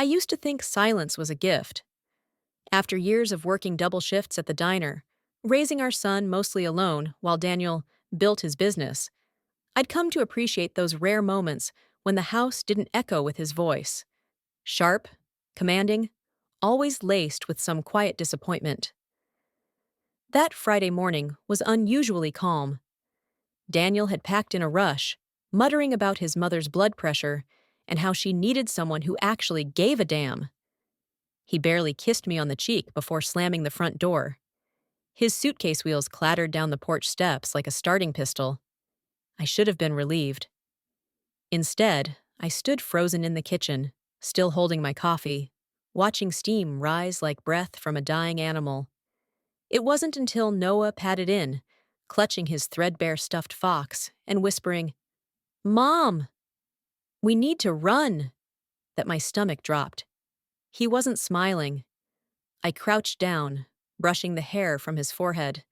I used to think silence was a gift. After years of working double shifts at the diner, raising our son mostly alone while Daniel built his business, I'd come to appreciate those rare moments when the house didn't echo with his voice. Sharp, commanding, always laced with some quiet disappointment. That Friday morning was unusually calm. Daniel had packed in a rush, muttering about his mother's blood pressure and how she needed someone who actually gave a damn. He barely kissed me on the cheek before slamming the front door. His suitcase wheels clattered down the porch steps like a starting pistol. I should have been relieved. Instead, I stood frozen in the kitchen, still holding my coffee, watching steam rise like breath from a dying animal. It wasn't until Noah padded in, clutching his threadbare stuffed fox and whispering, "Mom, we need to run," that my stomach dropped. He wasn't smiling. I crouched down, brushing the hair from his forehead.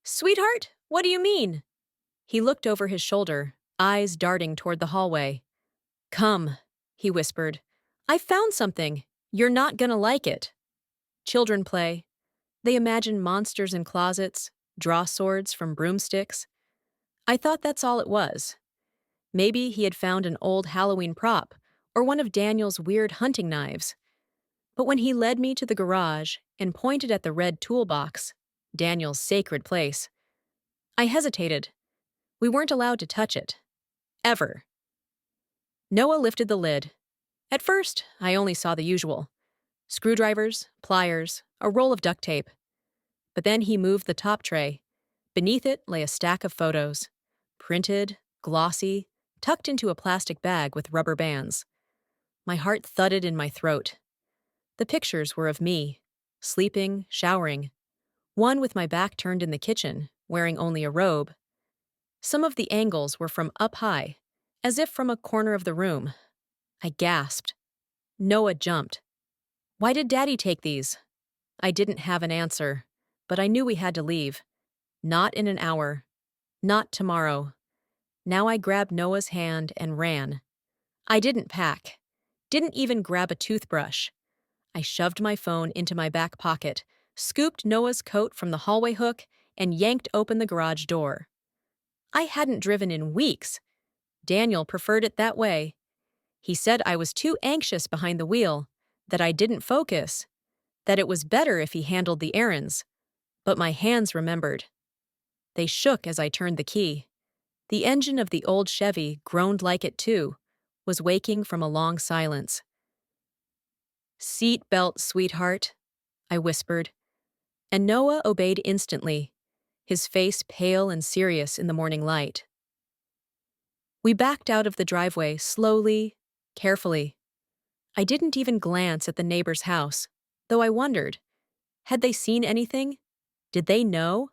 "Sweetheart, what do you mean?" He looked over his shoulder, eyes darting toward the hallway. "Come," he whispered. "I found something. You're not gonna like it." Children play. They imagine monsters in closets, draw swords from broomsticks. I thought that's all it was. Maybe he had found an old Halloween prop or one of Daniel's weird hunting knives. But when he led me to the garage and pointed at the red toolbox, Daniel's sacred place, I hesitated. We weren't allowed to touch it. Ever. Noah lifted the lid. At first, I only saw the usual: screwdrivers, pliers, a roll of duct tape. But then he moved the top tray. Beneath it lay a stack of photos. Printed, glossy, tucked into a plastic bag with rubber bands. My heart thudded in my throat. The pictures were of me, sleeping, showering. One with my back turned in the kitchen, wearing only a robe. Some of the angles were from up high, as if from a corner of the room. I gasped. Noah jumped. "Why did Daddy take these?" I didn't have an answer, but I knew we had to leave. Not in an hour. Not tomorrow. Now I grabbed Noah's hand and ran. I didn't pack. Didn't even grab a toothbrush. I shoved my phone into my back pocket, scooped Noah's coat from the hallway hook, and yanked open the garage door. I hadn't driven in weeks. Daniel preferred it that way. He said I was too anxious behind the wheel, that I didn't focus, that it was better if he handled the errands. But my hands remembered. They shook as I turned the key. The engine of the old Chevy groaned like it too, was waking from a long silence. "Seat belt, sweetheart," I whispered, and Noah obeyed instantly, his face pale and serious in the morning light. We backed out of the driveway slowly, carefully. I didn't even glance at the neighbor's house, though I wondered, had they seen anything? Did they know?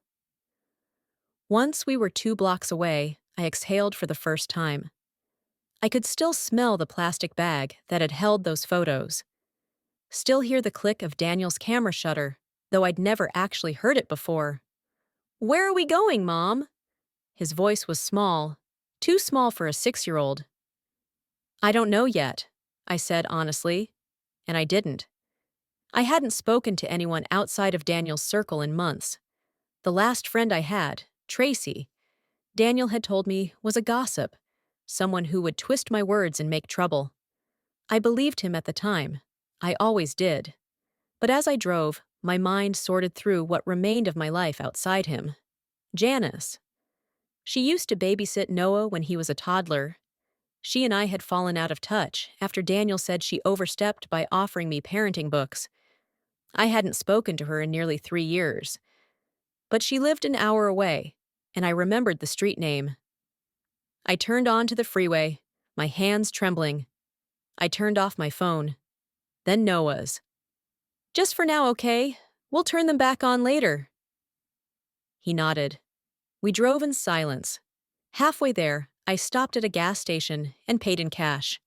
Once we were 2 blocks away, I exhaled for the first time. I could still smell the plastic bag that had held those photos. Still hear the click of Daniel's camera shutter, though I'd never actually heard it before. "Where are we going, Mom?" His voice was small, too small for a 6-year-old. "I don't know yet," I said honestly, and I didn't. I hadn't spoken to anyone outside of Daniel's circle in months. The last friend I had, Tracy, Daniel had told me was a gossip, someone who would twist my words and make trouble. I believed him at the time. I always did. But as I drove, my mind sorted through what remained of my life outside him. Janice. She used to babysit Noah when he was a toddler. She and I had fallen out of touch after Daniel said she overstepped by offering me parenting books. I hadn't spoken to her in nearly 3 years. But she lived an hour away, and I remembered the street name. I turned onto the freeway, my hands trembling. I turned off my phone. Then Noah's. "Just for now, okay? We'll turn them back on later." He nodded. We drove in silence. Halfway there, I stopped at a gas station and paid in cash.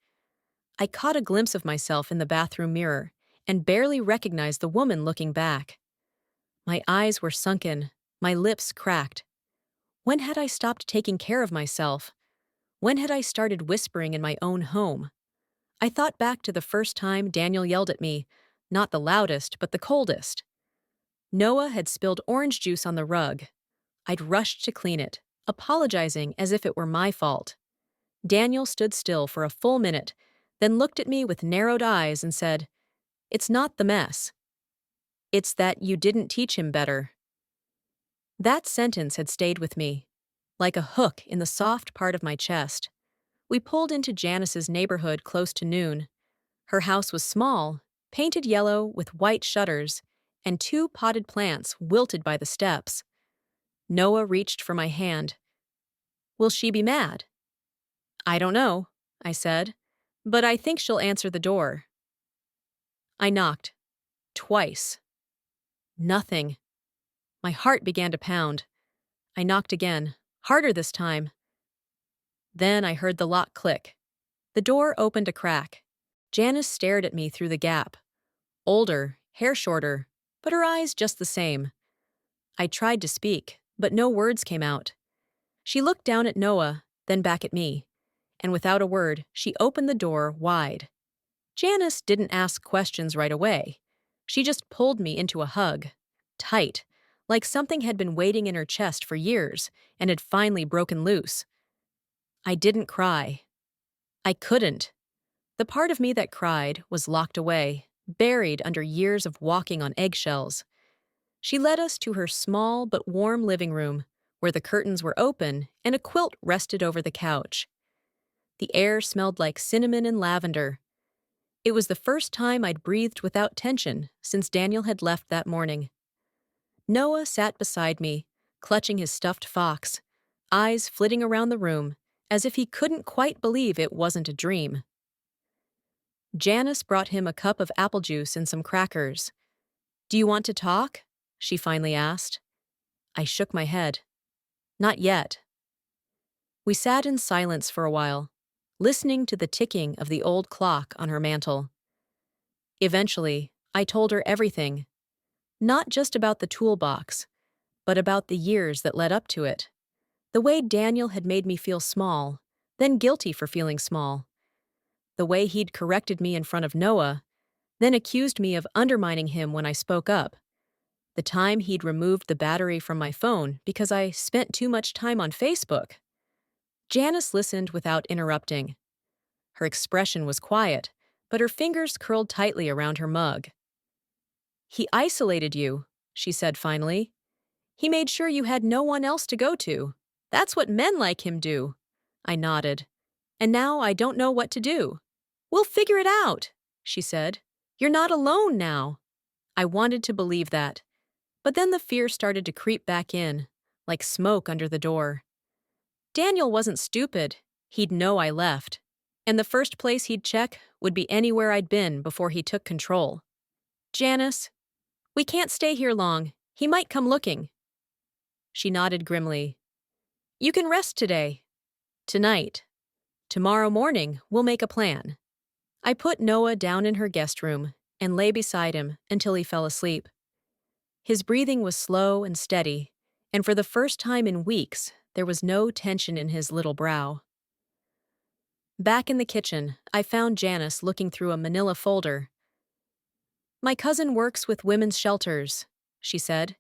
I caught a glimpse of myself in the bathroom mirror and barely recognized the woman looking back. My eyes were sunken, my lips cracked. When had I stopped taking care of myself? When had I started whispering in my own home? I thought back to the first time Daniel yelled at me, not the loudest, but the coldest. Noah had spilled orange juice on the rug. I'd rushed to clean it, apologizing as if it were my fault. Daniel stood still for a full minute, then looked at me with narrowed eyes and said, "It's not the mess. It's that you didn't teach him better." That sentence had stayed with me, like a hook in the soft part of my chest. We pulled into Janice's neighborhood close to noon. Her house was small, painted yellow with white shutters, and two potted plants wilted by the steps. Noah reached for my hand. "Will she be mad?" "I don't know," I said, "but I think she'll answer the door." I knocked. Twice. Nothing. My heart began to pound. I knocked again, harder this time. Then I heard the lock click. The door opened a crack. Janice stared at me through the gap. Older, hair shorter, but her eyes just the same. I tried to speak, but no words came out. She looked down at Noah, then back at me, and without a word, she opened the door wide. Janice didn't ask questions right away. She just pulled me into a hug, tight, like something had been waiting in her chest for years and had finally broken loose. I didn't cry. I couldn't. The part of me that cried was locked away, buried under years of walking on eggshells. She led us to her small but warm living room, where the curtains were open and a quilt rested over the couch. The air smelled like cinnamon and lavender. It was the first time I'd breathed without tension since Daniel had left that morning. Noah sat beside me, clutching his stuffed fox, eyes flitting around the room as if he couldn't quite believe it wasn't a dream. Janice brought him a cup of apple juice and some crackers. "Do you want to talk?" she finally asked. I shook my head. "Not yet." We sat in silence for a while, listening to the ticking of the old clock on her mantel. Eventually, I told her everything, not just about the toolbox, but about the years that led up to it. The way Daniel had made me feel small, then guilty for feeling small. The way he'd corrected me in front of Noah, then accused me of undermining him when I spoke up. The time he'd removed the battery from my phone because I spent too much time on Facebook. Janice listened without interrupting. Her expression was quiet, but her fingers curled tightly around her mug. "He isolated you," she said finally. "He made sure you had no one else to go to. That's what men like him do." I nodded. "And now I don't know what to do." "We'll figure it out," she said. "You're not alone now." I wanted to believe that, but then the fear started to creep back in, like smoke under the door. Daniel wasn't stupid. He'd know I left, and the first place he'd check would be anywhere I'd been before he took control. "Janice, we can't stay here long. He might come looking." She nodded grimly. "You can rest today. Tonight. Tomorrow morning, we'll make a plan." I put Noah down in her guest room and lay beside him until he fell asleep. His breathing was slow and steady, and for the first time in weeks, there was no tension in his little brow. Back in the kitchen, I found Janice looking through a manila folder. "My cousin works with women's shelters," she said.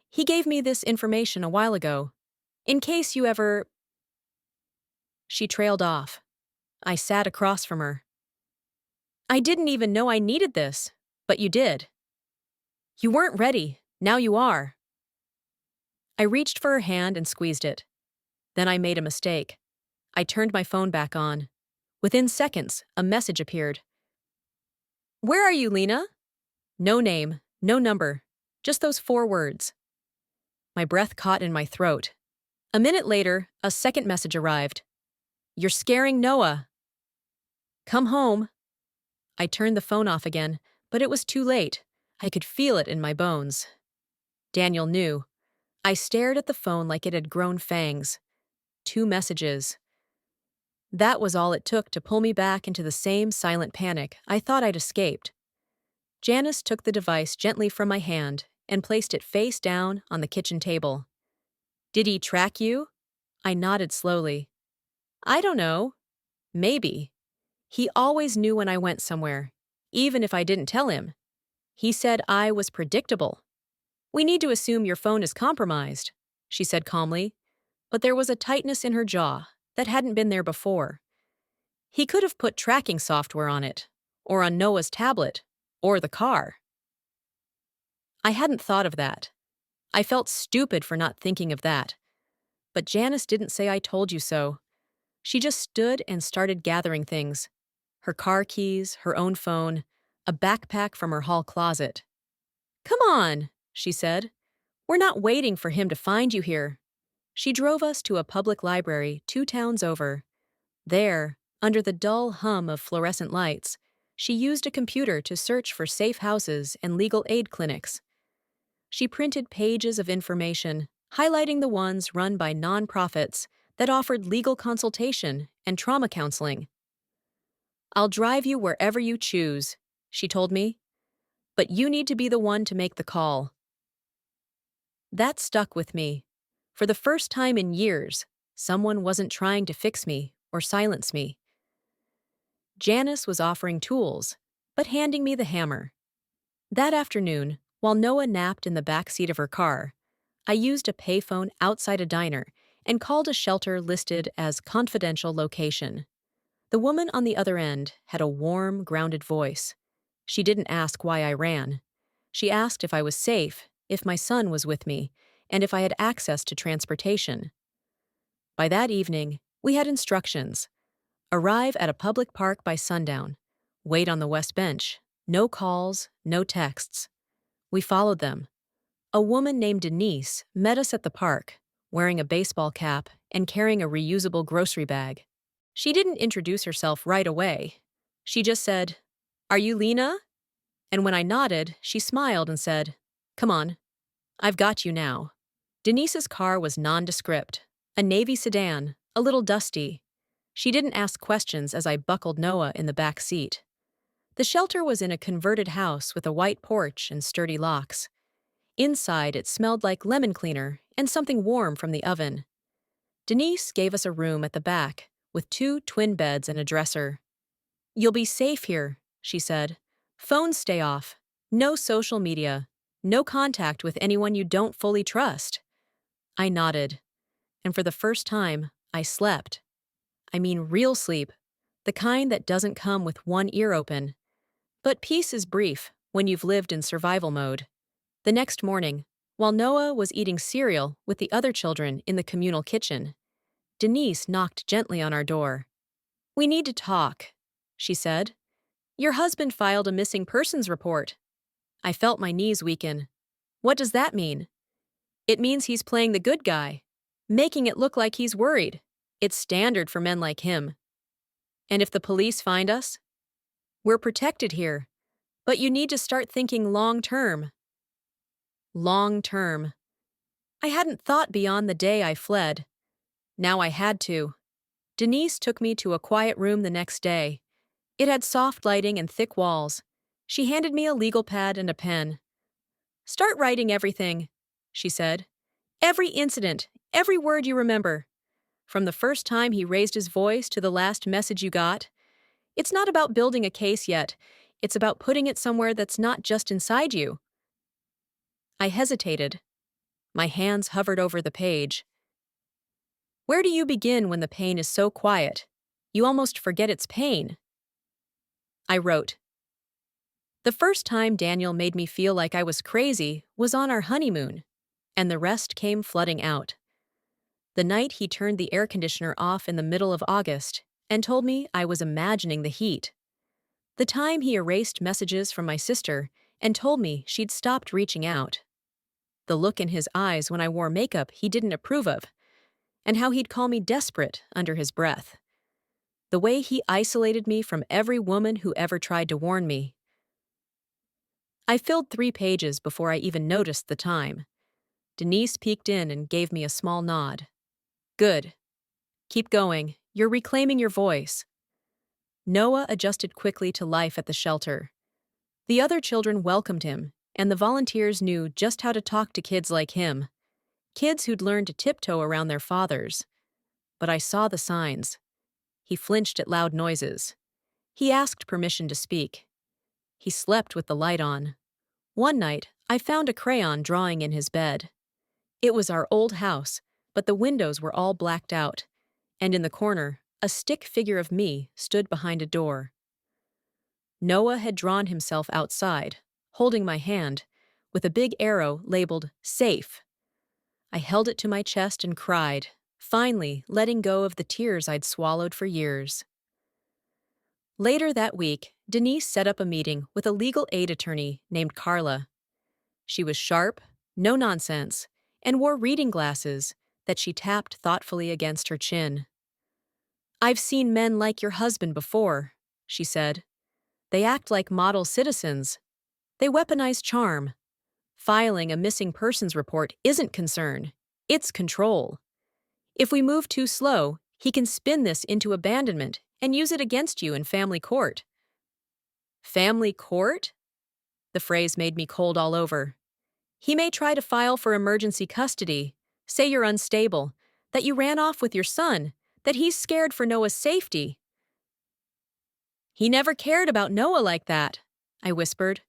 "He gave me this information a while ago. In case you ever—" She trailed off. I sat across from her. "I didn't even know I needed this, but you did. You weren't ready. Now you are." I reached for her hand and squeezed it. Then I made a mistake. I turned my phone back on. Within seconds, a message appeared. "Where are you, Lena?" No name, no number, just those 4 words. My breath caught in my throat. A minute later, a second message arrived. "You're scaring Noah. Come home." I turned the phone off again, but it was too late. I could feel it in my bones. Daniel knew. I stared at the phone like it had grown fangs. 2 messages. That was all it took to pull me back into the same silent panic I thought I'd escaped. Janice took the device gently from my hand and placed it face down on the kitchen table. "Did he track you?" I nodded slowly. "I don't know. Maybe. He always knew when I went somewhere, even if I didn't tell him. He said I was predictable. "We need to assume your phone is compromised," she said calmly, but there was a tightness in her jaw that hadn't been there before. He could have put tracking software on it, or on Noah's tablet, or the car. I hadn't thought of that. I felt stupid for not thinking of that. But Janice didn't say I told you so. She just stood and started gathering things. Her car keys, her own phone, a backpack from her hall closet. "Come on," she said. "We're not waiting for him to find you here." She drove us to a public library 2 towns over. There, under the dull hum of fluorescent lights, she used a computer to search for safe houses and legal aid clinics. She printed pages of information, highlighting the ones run by nonprofits that offered legal consultation and trauma counseling. "I'll drive you wherever you choose," she told me, "but you need to be the one to make the call." That stuck with me. For the first time in years, someone wasn't trying to fix me or silence me. Janice was offering tools, but handing me the hammer. That afternoon, while Noah napped in the back seat of her car, I used a payphone outside a diner and called a shelter listed as confidential location. The woman on the other end had a warm, grounded voice. She didn't ask why I ran. She asked if I was safe, if my son was with me, and if I had access to transportation. By that evening, we had instructions. Arrive at a public park by sundown. Wait on the West Bench. No calls, no texts. We followed them. A woman named Denise met us at the park, wearing a baseball cap and carrying a reusable grocery bag. She didn't introduce herself right away. She just said, "Are you Lena?" And when I nodded, she smiled and said, "Come on. I've got you now." Denise's car was nondescript, a navy sedan, a little dusty. She didn't ask questions as I buckled Noah in the back seat. The shelter was in a converted house with a white porch and sturdy locks. Inside, it smelled like lemon cleaner and something warm from the oven. Denise gave us a room at the back with 2 twin beds and a dresser. "You'll be safe here," she said. "Phones stay off. No social media. No contact with anyone you don't fully trust." I nodded, and for the first time, I slept. I mean real sleep, the kind that doesn't come with one ear open. But peace is brief when you've lived in survival mode. The next morning, while Noah was eating cereal with the other children in the communal kitchen, Denise knocked gently on our door. "We need to talk," she said. "Your husband filed a missing persons report." I felt my knees weaken. What does that mean? It means he's playing the good guy, making it look like he's worried. It's standard for men like him. "And if the police find us?" "We're protected here, but you need to start thinking long term." Long term. I hadn't thought beyond the day I fled. Now I had to. Denise took me to a quiet room the next day. It had soft lighting and thick walls. She handed me a legal pad and a pen. "Start writing everything," she said. "Every incident, every word you remember. From the first time he raised his voice to the last message you got. It's not about building a case yet. It's about putting it somewhere that's not just inside you." I hesitated. My hands hovered over the page. "Where do you begin when the pain is so quiet? You almost forget it's pain." I wrote, "The first time Daniel made me feel like I was crazy was on our honeymoon, and the rest came flooding out. The night he turned the air conditioner off in the middle of August and told me I was imagining the heat. The time he erased messages from my sister and told me she'd stopped reaching out. The look in his eyes when I wore makeup he didn't approve of, and how he'd call me desperate under his breath. The way he isolated me from every woman who ever tried to warn me." I filled 3 pages before I even noticed the time. Denise peeked in and gave me a small nod. "Good. Keep going. You're reclaiming your voice." Noah adjusted quickly to life at the shelter. The other children welcomed him, and the volunteers knew just how to talk to kids like him, kids who'd learned to tiptoe around their fathers. But I saw the signs. He flinched at loud noises. He asked permission to speak. He slept with the light on. One night, I found a crayon drawing in his bed. It was our old house, but the windows were all blacked out, and in the corner, a stick figure of me stood behind a door. Noah had drawn himself outside, holding my hand, with a big arrow labeled "Safe." I held it to my chest and cried, finally letting go of the tears I'd swallowed for years. Later that week, Denise set up a meeting with a legal aid attorney named Carla. She was sharp, no nonsense, and wore reading glasses that she tapped thoughtfully against her chin. "I've seen men like your husband before," she said. "They act like model citizens. They weaponize charm. Filing a missing persons report isn't concern, it's control. If we move too slow, he can spin this into abandonment and use it against you in family court." Family court? The phrase made me cold all over. "He may try to file for emergency custody, say you're unstable, that you ran off with your son, that he's scared for Noah's safety." "He never cared about Noah like that," I whispered.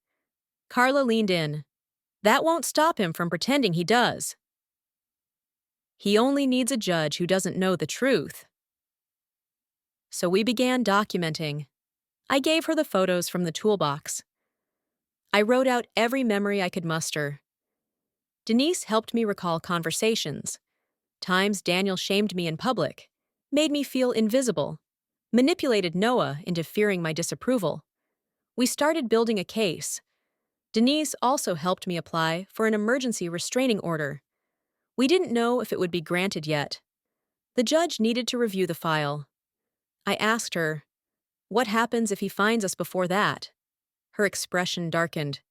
Carla leaned in. "That won't stop him from pretending he does. He only needs a judge who doesn't know the truth." So we began documenting. I gave her the photos from the toolbox. I wrote out every memory I could muster. Denise helped me recall conversations, times Daniel shamed me in public, made me feel invisible, manipulated Noah into fearing my disapproval. We started building a case. Denise also helped me apply for an emergency restraining order. We didn't know if it would be granted yet. The judge needed to review the file. I asked her, "What happens if he finds us before that?" Her expression darkened.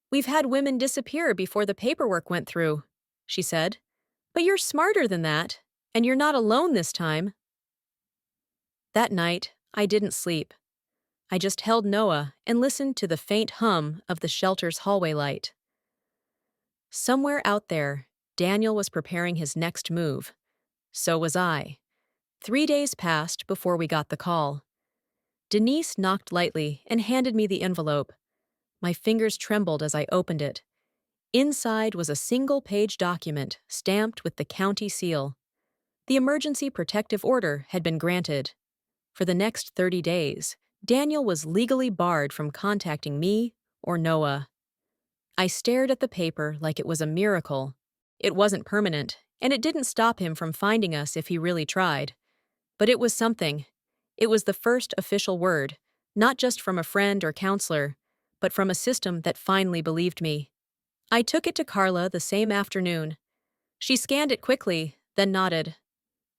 "We've had women disappear before the paperwork went through," she said. "But you're smarter than that, and you're not alone this time." That night, I didn't sleep. I just held Noah and listened to the faint hum of the shelter's hallway light. Somewhere out there, Daniel was preparing his next move. So was I. 3 days passed before we got the call. Denise knocked lightly and handed me the envelope. My fingers trembled as I opened it. Inside was a single-page document stamped with the county seal. The emergency protective order had been granted. For the next 30 days, Daniel was legally barred from contacting me or Noah. I stared at the paper like it was a miracle. It wasn't permanent, and it didn't stop him from finding us if he really tried. But it was something. It was the first official word, not just from a friend or counselor, but from a system that finally believed me. I took it to Carla the same afternoon. She scanned it quickly, then nodded.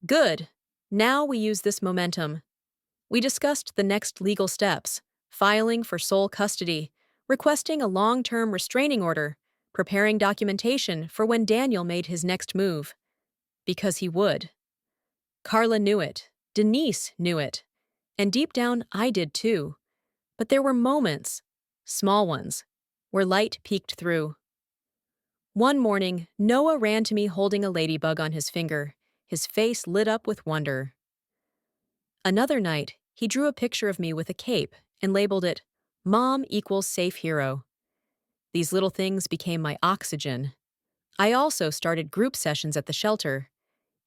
"Good. Now we use this momentum." We discussed the next legal steps: filing for sole custody, requesting a long-term restraining order, preparing documentation for when Daniel made his next move. Because he would. Carla knew it. Denise knew it. And deep down, I did too. But there were moments, small ones, where light peeked through. One morning, Noah ran to me holding a ladybug on his finger, his face lit up with wonder. Another night, he drew a picture of me with a cape and labeled it, "Mom equals safe hero." These little things became my oxygen. I also started group sessions at the shelter.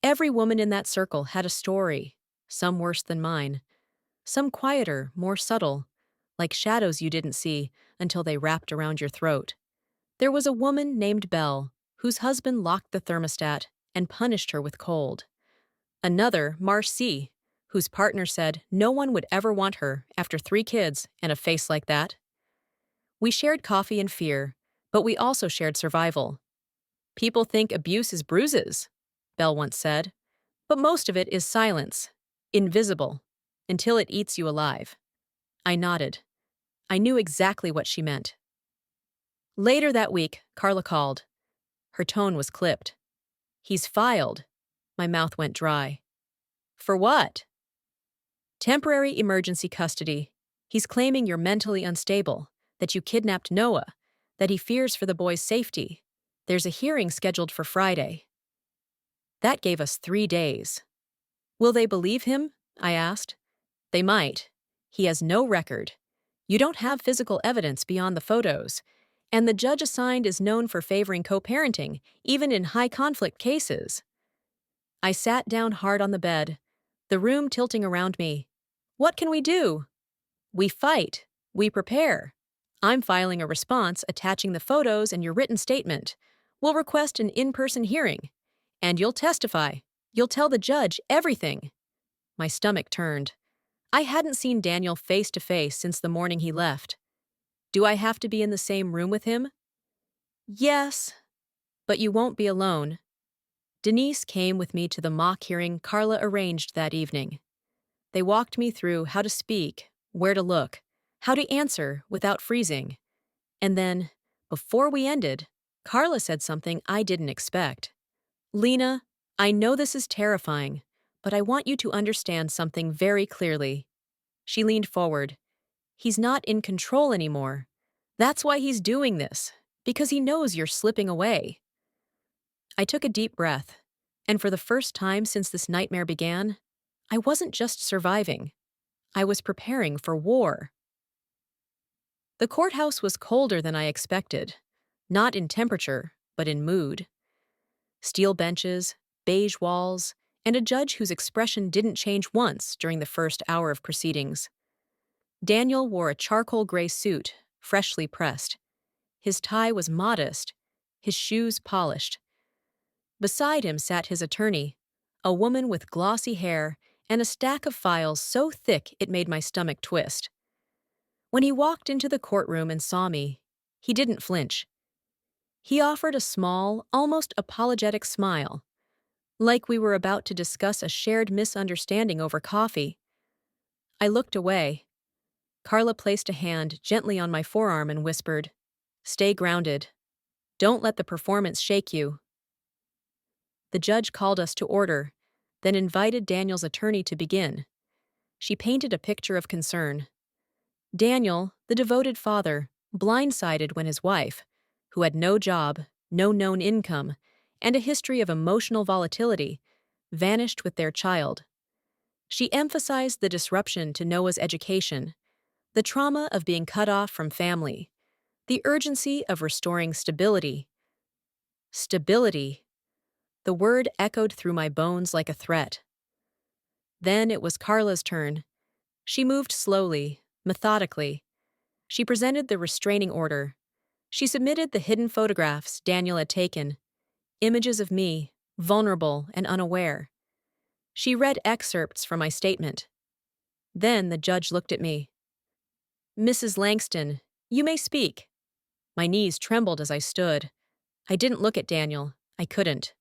Every woman in that circle had a story, some worse than mine, some quieter, more subtle, like shadows you didn't see until they wrapped around your throat. There was a woman named Belle, whose husband locked the thermostat and punished her with cold. Another, Marcy, whose partner said no one would ever want her after 3 kids and a face like that. We shared coffee and fear, but we also shared survival. "People think abuse is bruises," Belle once said, "but most of it is silence, invisible, until it eats you alive." I nodded. I knew exactly what she meant. Later that week, Carla called. Her tone was clipped. "He's filed." My mouth went dry. "For what?" "Temporary emergency custody. He's claiming you're mentally unstable, that you kidnapped Noah, that he fears for the boy's safety. There's a hearing scheduled for Friday." That gave us 3 days. "Will they believe him?" I asked. "They might. He has no record. You don't have physical evidence beyond the photos. And the judge assigned is known for favoring co-parenting, even in high-conflict cases. I sat down hard on the bed, the room tilting around me. What can we do? We fight. We prepare. I'm filing a response attaching the photos and your written statement. We'll request an in-person hearing. And you'll testify. You'll tell the judge everything. My stomach turned. I hadn't seen Daniel face to face since the morning he left. Do I have to be in the same room with him? Yes, but you won't be alone. Denise came with me to the mock hearing Carla arranged that evening. They walked me through how to speak, where to look, how to answer without freezing. And then, before we ended, Carla said something I didn't expect. Lena, I know this is terrifying, but I want you to understand something very clearly. She leaned forward. He's not in control anymore. That's why he's doing this, because he knows you're slipping away. I took a deep breath, and for the first time since this nightmare began, I wasn't just surviving. I was preparing for war. The courthouse was colder than I expected, not in temperature, but in mood. Steel benches, beige walls, and a judge whose expression didn't change once during the first hour of proceedings. Daniel wore a charcoal gray suit, freshly pressed. His tie was modest, his shoes polished. Beside him sat his attorney, a woman with glossy hair and a stack of files so thick it made my stomach twist. When he walked into the courtroom and saw me, he didn't flinch. He offered a small, almost apologetic smile, like we were about to discuss a shared misunderstanding over coffee. I looked away. Carla placed a hand gently on my forearm and whispered, "Stay grounded. Don't let the performance shake you." The judge called us to order, then invited Daniel's attorney to begin. She painted a picture of concern. Daniel, the devoted father, blindsided when his wife, who had no job, no known income, and a history of emotional volatility, vanished with their child. She emphasized the disruption to Noah's education, the trauma of being cut off from family, the urgency of restoring stability. Stability. The word echoed through my bones like a threat. Then it was Carla's turn. She moved slowly, methodically. She presented the restraining order. She submitted the hidden photographs Daniel had taken, images of me, vulnerable and unaware. She read excerpts from my statement. Then the judge looked at me. "Mrs. Langston, you may speak." My knees trembled as I stood. I didn't look at Daniel. I couldn't.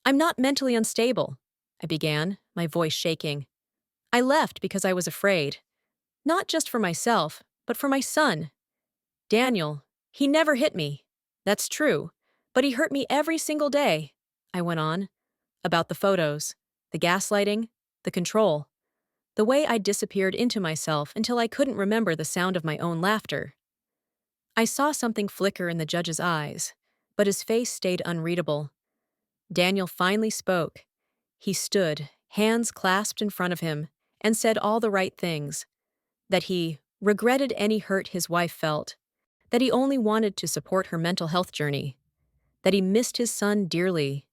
"I'm not mentally unstable," I began, my voice shaking. "I left because I was afraid. Not just for myself, but for my son. Daniel, he never hit me. That's true. But he hurt me every single day," I went on. About the photos, the gaslighting, the control. The way I disappeared into myself until I couldn't remember the sound of my own laughter. I saw something flicker in the judge's eyes, but his face stayed unreadable. Daniel finally spoke. He stood, hands clasped in front of him, and said all the right things. That he regretted any hurt his wife felt, that he only wanted to support her mental health journey, that he missed his son dearly.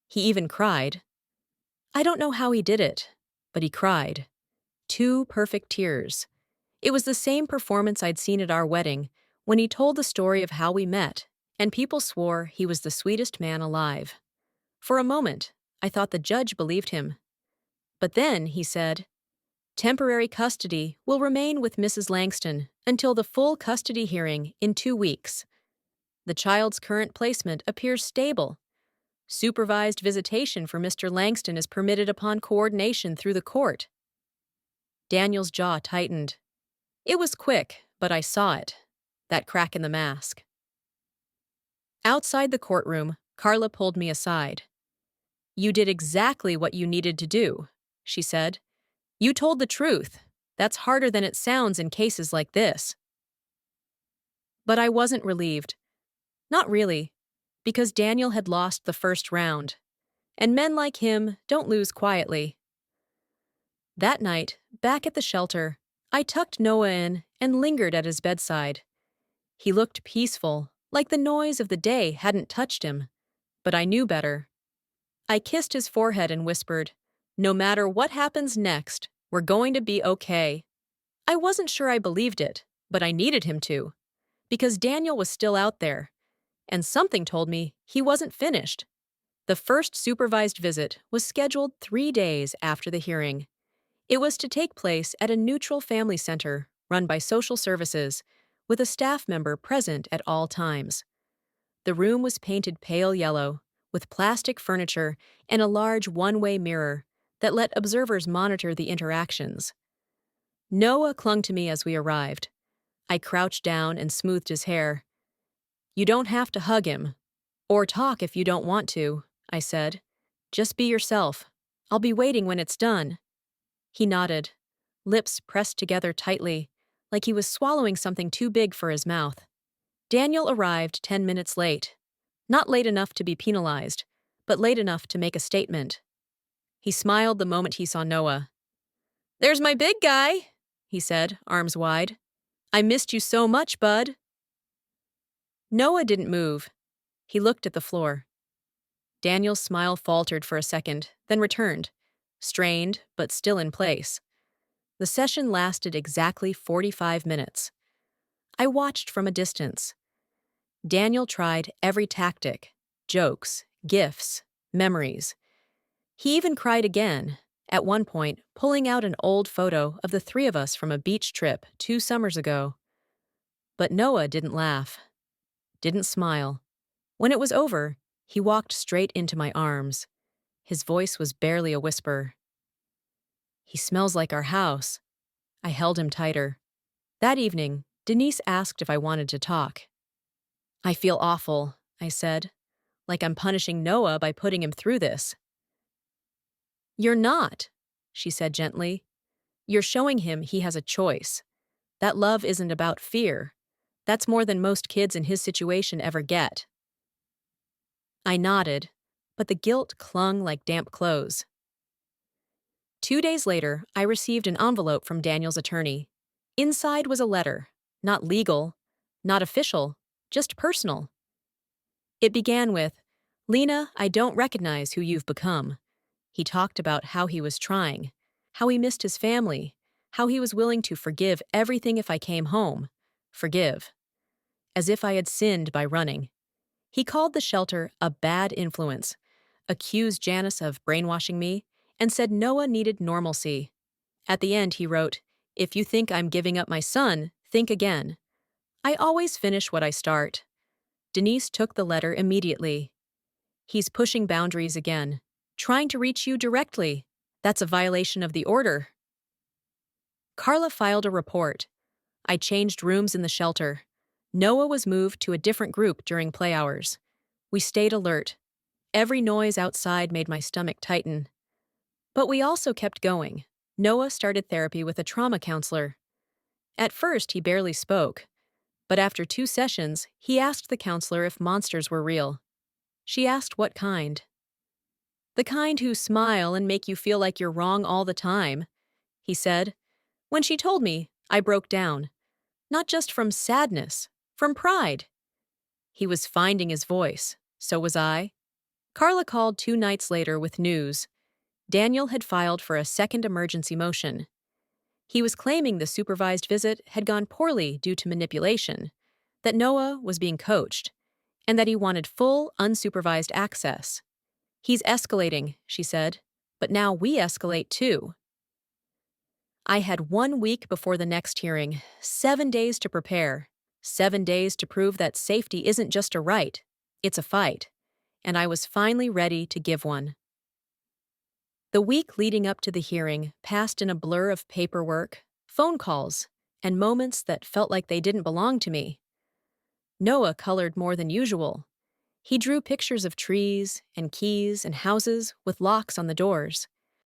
He even cried. I don't know how he did it, but he cried. 2 perfect tears. It was the same performance I'd seen at our wedding, when he told the story of how we met, and people swore he was the sweetest man alive. For a moment, I thought the judge believed him. But then he said, "Temporary custody will remain with Mrs. Langston until the full custody hearing in 2 weeks. The child's current placement appears stable. Supervised visitation for Mr. Langston is permitted upon coordination through the court." Daniel's jaw tightened. It was quick, but I saw it. That crack in the mask. Outside the courtroom, Carla pulled me aside. "You did exactly what you needed to do," she said. "You told the truth. That's harder than it sounds in cases like this." But I wasn't relieved. Not really, because Daniel had lost the first round, and men like him don't lose quietly. That night, back at the shelter, I tucked Noah in and lingered at his bedside. He looked peaceful, like the noise of the day hadn't touched him. But I knew better. I kissed his forehead and whispered, "No matter what happens next, we're going to be okay." I wasn't sure I believed it, but I needed him to, because Daniel was still out there, and something told me he wasn't finished. The first supervised visit was scheduled 3 days after the hearing. It was to take place at a neutral family center run by social services, with a staff member present at all times. The room was painted pale yellow, with plastic furniture and a large one-way mirror that let observers monitor the interactions. Noah clung to me as we arrived. I crouched down and smoothed his hair. "You don't have to hug him. Or talk if you don't want to," I said. "Just be yourself. I'll be waiting when it's done." He nodded, lips pressed together tightly, like he was swallowing something too big for his mouth. Daniel arrived 10 minutes late. Not late enough to be penalized, but late enough to make a statement. He smiled the moment he saw Noah. "There's my big guy," he said, arms wide. "I missed you so much, bud." Noah didn't move. He looked at the floor. Daniel's smile faltered for a second, then returned, strained but still in place. The session lasted exactly 45 minutes. I watched from a distance. Daniel tried every tactic, jokes, gifts, memories. He even cried again, at one point pulling out an old photo of the three of us from a beach trip 2 summers ago. But Noah didn't laugh, didn't smile. When it was over, he walked straight into my arms. His voice was barely a whisper. "He smells like our house." I held him tighter. That evening, Denise asked if I wanted to talk. "I feel awful," I said, "like I'm punishing Noah by putting him through this." "You're not," she said gently. "You're showing him he has a choice. That love isn't about fear. That's more than most kids in his situation ever get." I nodded, but the guilt clung like damp clothes. 2 days later, I received an envelope from Daniel's attorney. Inside was a letter, not legal, not official, just personal. It began with, "Lena, I don't recognize who you've become." He talked about how he was trying, how he missed his family, how he was willing to forgive everything if I came home. Forgive. As if I had sinned by running. He called the shelter a bad influence, accused Janice of brainwashing me, and said Noah needed normalcy. At the end, he wrote, "If you think I'm giving up my son, think again." I always finish what I start. Denise took the letter immediately. "He's pushing boundaries again, trying to reach you directly. That's a violation of the order." Carla filed a report. I changed rooms in the shelter. Noah was moved to a different group during play hours. We stayed alert. Every noise outside made my stomach tighten. But we also kept going. Noah started therapy with a trauma counselor. At first, he barely spoke. But after 2 sessions, he asked the counselor if monsters were real. She asked what kind. "The kind who smile and make you feel like you're wrong all the time," he said. When she told me, I broke down. Not just from sadness, from pride. He was finding his voice. So was I. Carla called 2 nights later with news. Daniel had filed for a second emergency motion. He was claiming the supervised visit had gone poorly due to manipulation, that Noah was being coached, and that he wanted full, unsupervised access. "He's escalating," she said, "but now we escalate too." I had 1 week before the next hearing, 7 days to prepare, 7 days to prove that safety isn't just a right, it's a fight, and I was finally ready to give one. The week leading up to the hearing passed in a blur of paperwork, phone calls, and moments that felt like they didn't belong to me. Noah colored more than usual. He drew pictures of trees and keys and houses with locks on the doors.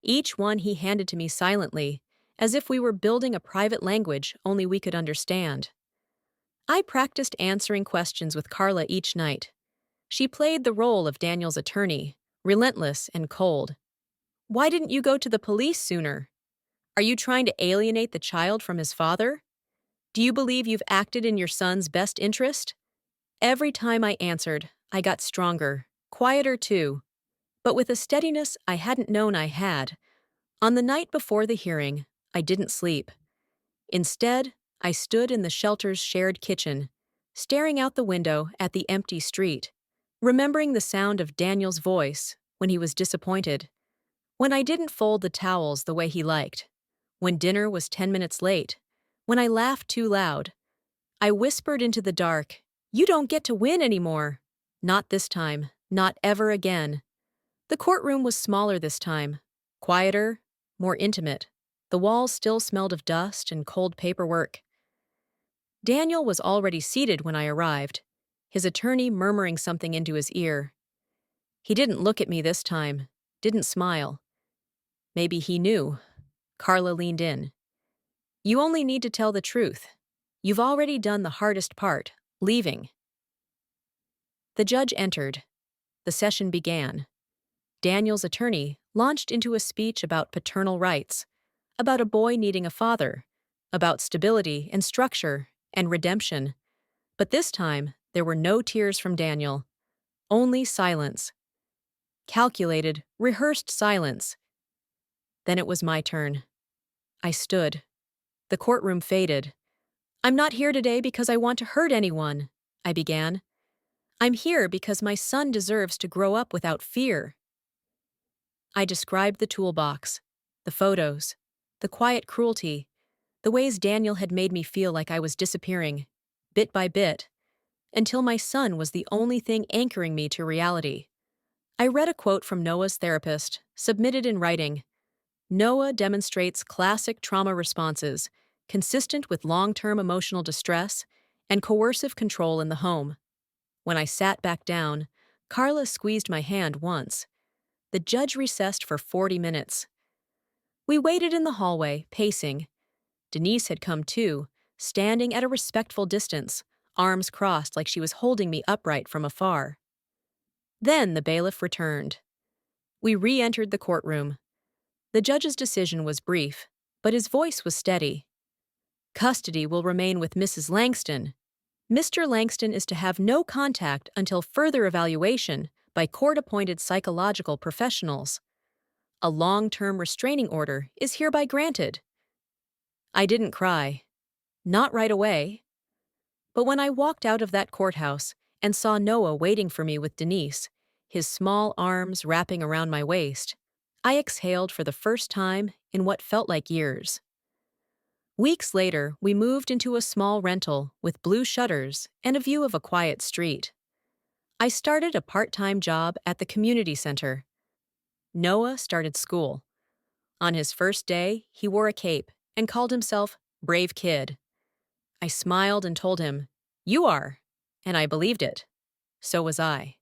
Each one he handed to me silently, as if we were building a private language only we could understand. I practiced answering questions with Carla each night. She played the role of Daniel's attorney, relentless and cold. "Why didn't you go to the police sooner? Are you trying to alienate the child from his father? Do you believe you've acted in your son's best interest? Every time I answered, I got stronger, quieter too, but with a steadiness I hadn't known I had. On the night before the hearing, I didn't sleep. Instead, I stood in the shelter's shared kitchen, staring out the window at the empty street, remembering the sound of Daniel's voice when he was disappointed, when I didn't fold the towels the way he liked, when dinner was 10 minutes late, when I laughed too loud. I whispered into the dark, "You don't get to win anymore." Not this time, not ever again. The courtroom was smaller this time, quieter, more intimate. The walls still smelled of dust and cold paperwork. Daniel was already seated when I arrived, his attorney murmuring something into his ear. He didn't look at me this time, didn't smile. Maybe he knew. Carla leaned in. "You only need to tell the truth. You've already done the hardest part, leaving." The judge entered. The session began. Daniel's attorney launched into a speech about paternal rights, about a boy needing a father, about stability and structure and redemption. But this time, there were no tears from Daniel, only silence. Calculated, rehearsed silence. Then it was my turn. I stood. The courtroom faded. "I'm not here today because I want to hurt anyone," I began. "I'm here because my son deserves to grow up without fear." I described the toolbox, the photos, the quiet cruelty, the ways Daniel had made me feel like I was disappearing, bit by bit, until my son was the only thing anchoring me to reality. I read a quote from Noah's therapist, submitted in writing. Noah demonstrates classic trauma responses, consistent with long-term emotional distress and coercive control in the home. When I sat back down, Carla squeezed my hand once. The judge recessed for 40 minutes. We waited in the hallway, pacing. Denise had come too, standing at a respectful distance, arms crossed like she was holding me upright from afar. Then the bailiff returned. We re-entered the courtroom. The judge's decision was brief, but his voice was steady. "Custody will remain with Mrs. Langston. Mr. Langston is to have no contact until further evaluation by court-appointed psychological professionals. A long-term restraining order is hereby granted." I didn't cry. Not right away. But when I walked out of that courthouse and saw Noah waiting for me with Denise, his small arms wrapping around my waist, I exhaled for the first time in what felt like years. Weeks later, we moved into a small rental with blue shutters and a view of a quiet street. I started a part-time job at the community center. Noah started school. On his first day, he wore a cape and called himself Brave Kid. I smiled and told him, "You are," and I believed it. So was I.